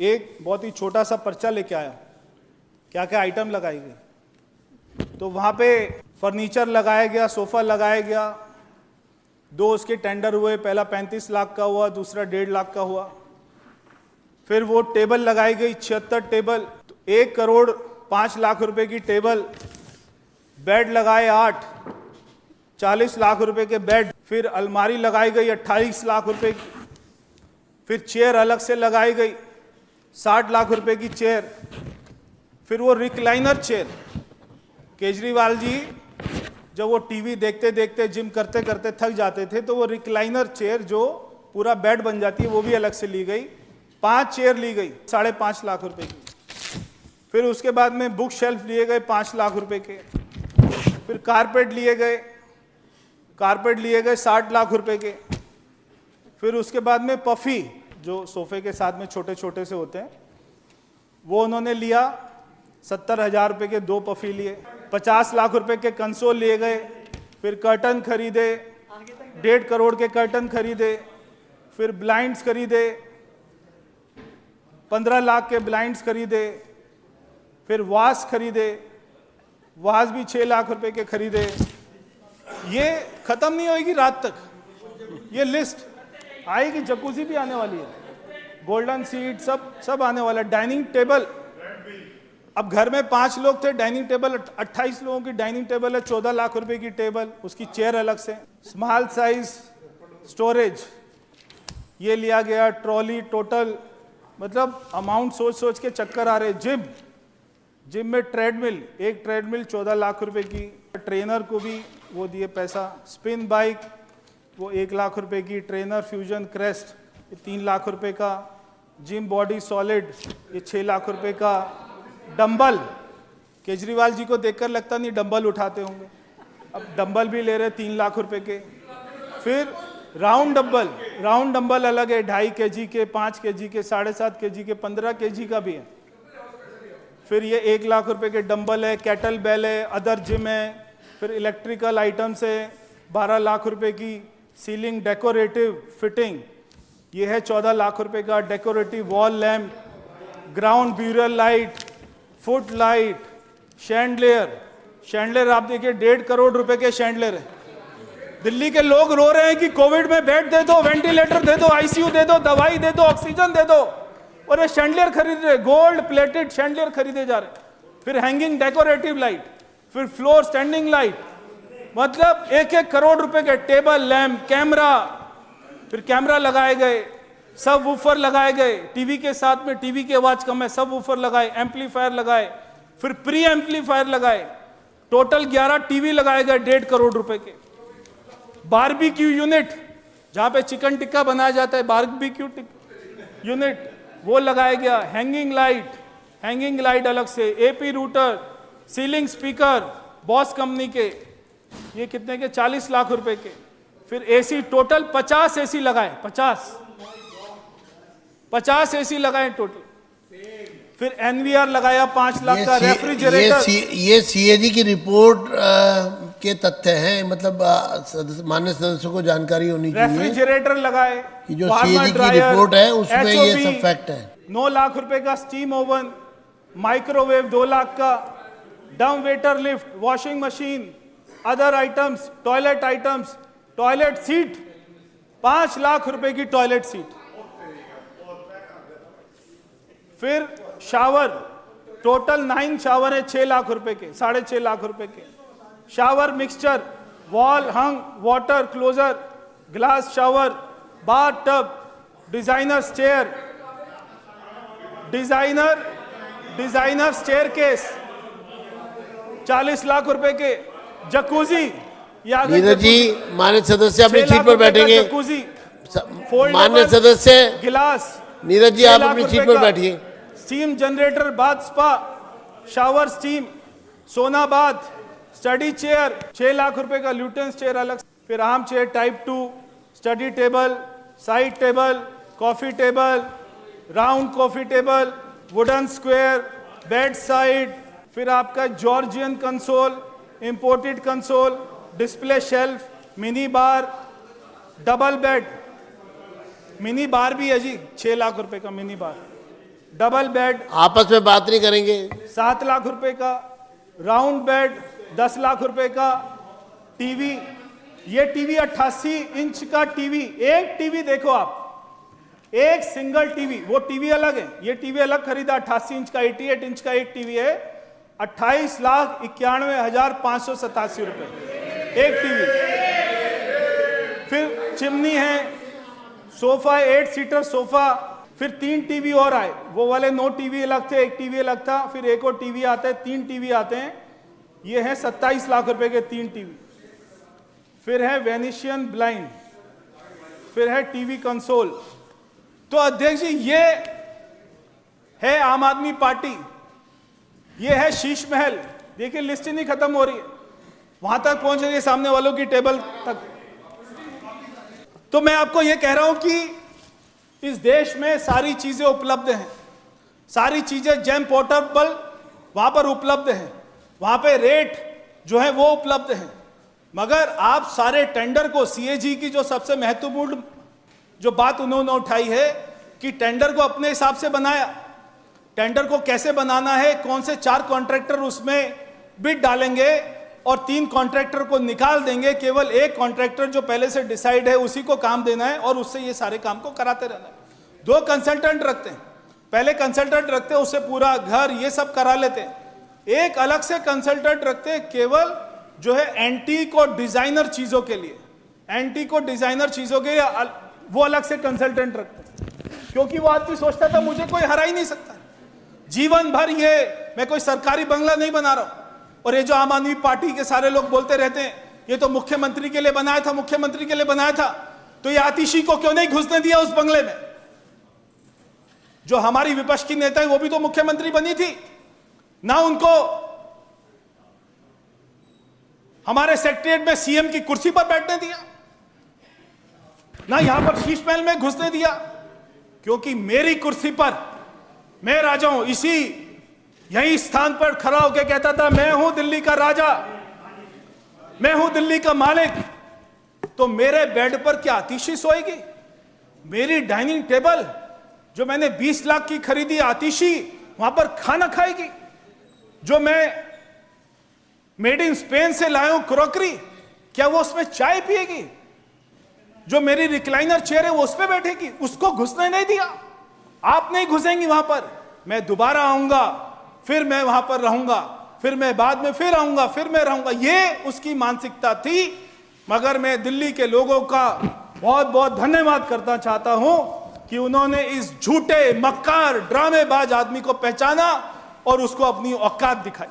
एक बहुत ही छोटा सा पर्चा लेके आया, क्या क्या आइटम लगाई गई। तो वहाँ पे फर्नीचर लगाया गया, सोफा लगाया गया, 2 उसके टेंडर हुए, पहला 35 लाख का हुआ, दूसरा 1.5 लाख का हुआ। फिर वो टेबल लगाई गई 76 टेबल, तो 1 करोड़ 5 लाख रुपए की टेबल। बेड लगाए 8, 40 लाख रुपए के बेड। फिर अलमारी लगाई गई 28 लाख रुपए की। फिर चेयर अलग से लगाई गई 60 लाख रुपए की चेयर। फिर वो रिक्लाइनर चेयर, केजरीवाल जी जब वो टीवी देखते देखते जिम करते करते थक जाते थे तो वो रिक्लाइनर चेयर जो पूरा बेड बन जाती है वो भी अलग से ली गई। 5 चेयर ली गई 5.5 लाख रुपए की। फिर उसके बाद में बुक शेल्फ लिए गए 5 लाख रुपए के। फिर कारपेट लिए गए 60 लाख रुपए के। फिर उसके बाद में पफी जो सोफे के साथ में छोटे छोटे से होते हैं वो उन्होंने लिया, 70,000 रुपए के 2 पफी लिए। 50 लाख रुपए के कंसोल लिए गए। फिर कर्टन खरीदे, 1.5 करोड़ के कर्टन खरीदे। फिर ब्लाइंड्स खरीदे, 15 लाख के ब्लाइंड्स खरीदे। फिर वास खरीदे, वास भी 6 लाख रुपए के खरीदे। ये खत्म नहीं होगी रात तक, ये लिस्ट आएगी। जकूजी भी आने वाली है, गोल्डन सीट सब आने वाला है। डाइनिंग टेबल, अब घर में 5 लोग थे, डाइनिंग टेबल 28 लोगों की डाइनिंग टेबल है, 14 लाख रुपए की टेबल, उसकी चेयर अलग से। स्मॉल साइज स्टोरेज ये लिया गया, ट्रॉली, टोटल मतलब अमाउंट सोच सोच के चक्कर आ रहे। जिम में ट्रेडमिल, एक ट्रेडमिल 14 लाख रुपए की। ट्रेनर को भी वो दिए पैसा। स्पिन बाइक वो 1 लाख रुपए की। ट्रेनर फ्यूजन क्रेस्ट ये 3 लाख रुपए का। जिम बॉडी सॉलिड ये 6 लाख रुपए का। डंबल, केजरीवाल जी को देखकर लगता नहीं डंबल उठाते होंगे, अब डंबल भी ले रहे 3 लाख रुपए के। फिर राउंड डंबल अलग है, 2.5 kg के, 5 kg के, 7.5 kg के, 15 kg का भी है। फिर ये 1 लाख रुपए के डंबल है, कैटल बेल है, अदर जिम है। फिर इलेक्ट्रिकल आइटम्स है 12 लाख रुपए की। सीलिंग डेकोरेटिव फिटिंग ये है 14 लाख रुपए का। Decorative wall lamp, ground burial light, foot light, chandelier आप देखिए 1.5 करोड़ रुपए के शैंडलियर है। दिल्ली के लोग रो रहे हैं कि कोविड में बेड दे दो, वेंटिलेटर दे दो, आईसीयू दे दो, दवाई दे दो, ऑक्सीजन दे दो, और ये शैंडलियर खरीद रहे, गोल्ड प्लेटेड शैंडलियर खरीदे जा रहे। फिर हैंगिंग डेकोरेटिव लाइट, फिर फ्लोर स्टैंडिंग लाइट, मतलब 1-1 करोड़ रुपए के टेबल लैम्प, कैमरा। फिर कैमरा लगाए गए, सब वूफर लगाए गए, टीवी के साथ में, टीवी की आवाज कम है, सब वूफर लगाए, एम्पलीफायर लगाए, फिर प्री एम्पलीफायर लगाए। टोटल 11 टीवी लगाए गए 1.5 करोड़ रुपए के। बारबेक्यू यूनिट जहां पे चिकन टिक्का बनाया जाता है, बारबेक्यू यूनिट वो लगाया गया। हैंगिंग लाइट अलग से। AP router, ceiling speaker boss company के, ये कितने के? 40 लाख रुपए के। फिर एसी, टोटल 50 एसी लगाए, 50 एसी लगाए टोटल। फिर एनवीआर लगाया 5 लाख का। रेफ्रिजरेटर, ये सीएजी की रिपोर्ट के तथ्य हैं, मतलब माननीय सदस्यों को जानकारी होनी चाहिए। रेफ्रिजरेटर लगाए कि जो सीएजी की रिपोर्ट है उसमें ये सब फैक्ट है। 9 लाख रुपए का स्टीम ओवन, माइक्रोवेव 2 लाख का, dumb waiter lift, washing machine, other items, toilet seat 5 lakh रुपए की टॉयलेट सीट। फिर शावर, टोटल 9 शावर है 6 लाख रुपए के, 6.5 लाख रुपए के। Shower mixture, wall hung water closet, glass shower, bath tub, designer staircase 40 lakh रुपए के। जकूजी, नीरज जी माननीय सदस्य अपनी सीट पर बैठेंगे। जकूजी, माननीय सदस्य गिलास, नीरज जी आप अपनी सीट पर बैठिए। Steam generator, bath spa, shower steam, सोना बाथ, स्टडी चेयर 6 लाख रुपए का, ल्यूटेंस चेयर अलग। फिर arm chair type 2, study table, side table, coffee table, round coffee table, wooden square, bed side. फिर आपका Georgian console, imported console, display shelf, mini bar, double bed, mini bar भी है जी 6 लाख रुपए का मिनी बार। डबल बेड आपस में बात नहीं करेंगे। 7 लाख रुपए का, राउंड बेड 10 लाख रुपए का, टीवी, ये टीवी 88 इंच का टीवी, एक टीवी देखो आप, एक सिंगल टीवी, वो टीवी अलग है, ये टीवी अलग खरीदा 88 इंच का, 88 इंच का एक टीवी है, 28,91,587 रुपए एक टीवी। फिर चिमनी है, सोफा 8 सीटर सोफा, फिर 3 टीवी और आए, वो वाले 9 टीवी अलग थे, एक टीवी अलग था, फिर एक और टीवी आता है, 3 टीवी आते हैं, ये है 27 लाख रुपए के 3 टीवी। फिर है वेनिशियन ब्लाइंड, फिर है टीवी कंसोल। तो अध्यक्ष जी ये है आम आदमी पार्टी, ये है शीश महल। देखिए लिस्ट ही नहीं खत्म हो रही है, वहां तक पहुंच रही है सामने वालों की टेबल तक। तो मैं आपको यह कह रहा हूं कि इस देश में सारी चीजें उपलब्ध हैं, सारी चीजें जेम पोर्टेबल वहां पर उपलब्ध हैं, वहां पे रेट जो है वो उपलब्ध है, मगर आप सारे टेंडर को, सीएजी की जो सबसे महत्वपूर्ण जो बात उन्होंने उठाई है कि टेंडर को अपने हिसाब से बनाया, टेंडर को कैसे बनाना है, कौन से 4 कॉन्ट्रैक्टर उसमें बिड डालेंगे और 3 कॉन्ट्रैक्टर को निकाल देंगे, केवल एक कॉन्ट्रैक्टर जो पहले से डिसाइड है उसी को काम देना है और उससे ये सारे काम को कराते रहना है। 2 कंसल्टेंट रखते हैं, पहले कंसल्टेंट रखते हैं उससे पूरा घर ये सब करा लेते हैं, एक अलग से कंसल्टेंट रखते हैं केवल जो है एंटीक और डिजाइनर चीजों के लिए, एंटीक और डिजाइनर चीजों के लिए वो अलग से कंसल्टेंट रखते हैं, क्योंकि वो आदमी सोचता था मुझे कोई हरा ही नहीं सकता, जीवन भर ये मैं कोई सरकारी बंगला नहीं बना रहा हूं। और ये जो आम आदमी पार्टी के सारे लोग बोलते रहते हैं ये तो मुख्यमंत्री के लिए बनाया था, मुख्यमंत्री के लिए बनाया था, तो ये आतिशी को क्यों नहीं घुसने दिया उस बंगले में? जो हमारी विपक्ष की नेता है वो भी तो मुख्यमंत्री बनी थी ना, उनको हमारे सेक्रेटरिएट में सीएम की कुर्सी पर बैठने दिया ना, यहां पर शीश महल में घुसने दिया, क्योंकि मेरी कुर्सी पर मैं राजा हूं। यही स्थान पर खड़ा होकर कहता था मैं हूं दिल्ली का राजा, मैं हूं दिल्ली का मालिक। तो मेरे बेड पर क्या आतिशी सोएगी? मेरी डाइनिंग टेबल जो मैंने 20 लाख की खरीदी, आतिशी वहां पर खाना खाएगी? जो मैं मेड इन स्पेन से लाया हूं क्रॉकरी, क्या वो उसमें चाय पिएगी? जो मेरी रिक्लाइनर चेयर है वो उस पर बैठेगी? उसको घुसने नहीं दिया। आप नहीं घुसेंगी वहां पर, मैं दोबारा आऊंगा, फिर मैं वहां पर रहूंगा, फिर मैं बाद में फिर आऊंगा, फिर मैं रहूंगा, ये उसकी मानसिकता थी। मगर मैं दिल्ली के लोगों का बहुत बहुत धन्यवाद करना चाहता हूं कि उन्होंने इस झूठे मक्कार ड्रामेबाज आदमी को पहचाना और उसको अपनी औकात दिखाई।